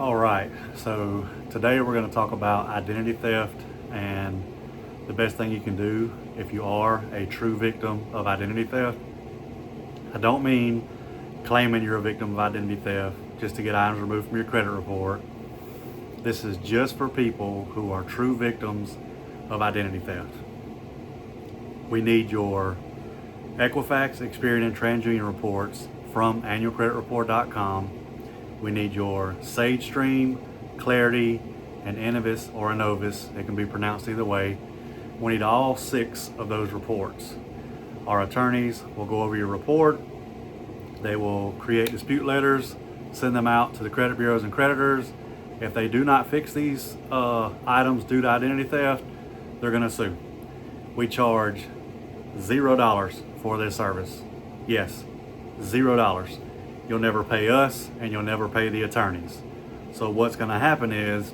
All right, so today we're going to talk about identity theft and the best thing you can do if you are a true victim of identity theft. I don't mean claiming you're a victim of identity theft just to get items removed from your credit report. This is just for people who are true victims of identity theft. We need your Equifax, Experian, and TransUnion reports from annualcreditreport.com. We need your SageStream, Clarity, and Innovis or Innovis. It can be pronounced either way. We need all 6 of those reports. Our attorneys will go over your report. They will create dispute letters, send them out to the credit bureaus and creditors. If they do not fix these items due to identity theft, they're going to sue. We charge $0 for this service. Yes, $0. You'll never pay us and you'll never pay the attorneys. So what's going to happen is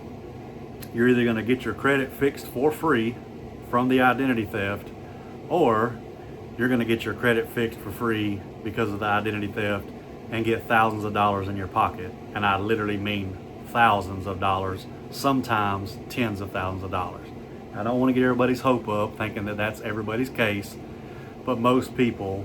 you're either going to get your credit fixed for free from the identity theft, or you're going to get your credit fixed for free because of the identity theft and get thousands of dollars in your pocket. And I literally mean thousands of dollars, sometimes tens of thousands of dollars. I don't want to get everybody's hope up thinking that that's everybody's case, but most people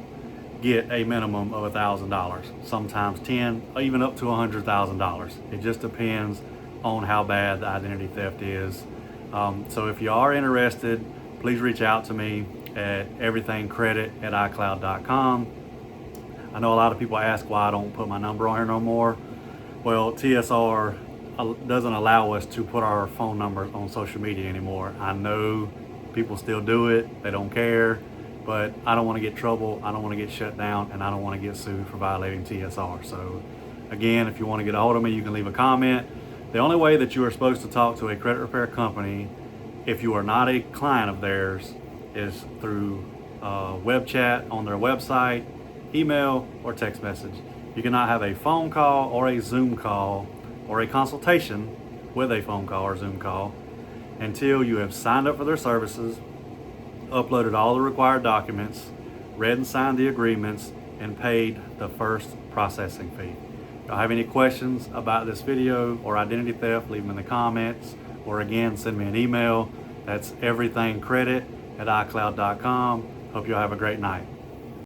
get a minimum of $1,000, sometimes 10, even up to $100,000. It just depends on how bad the identity theft is. So if you are interested, please reach out to me at everythingcredit@icloud.com. I know a lot of people ask why I don't put my number on here no more. Well, TSR doesn't allow us to put our phone numbers on social media anymore. I know people still do it, they don't care, but I don't want to get trouble, I don't want to get shut down, and I don't want to get sued for violating TSR. So again, if you want to get a hold of me, you can leave a comment. The only way that you are supposed to talk to a credit repair company if you are not a client of theirs is through web chat on their website, email, or text message. You cannot have a phone call or a Zoom call or a consultation with a phone call or Zoom call until you have signed up for their services, uploaded all the required documents, read and signed the agreements, and paid the first processing fee. If y'all have any questions about this video or identity theft, leave them in the comments, or again, send me an email. That's everythingcredit@icloud.com. Hope y'all have a great night.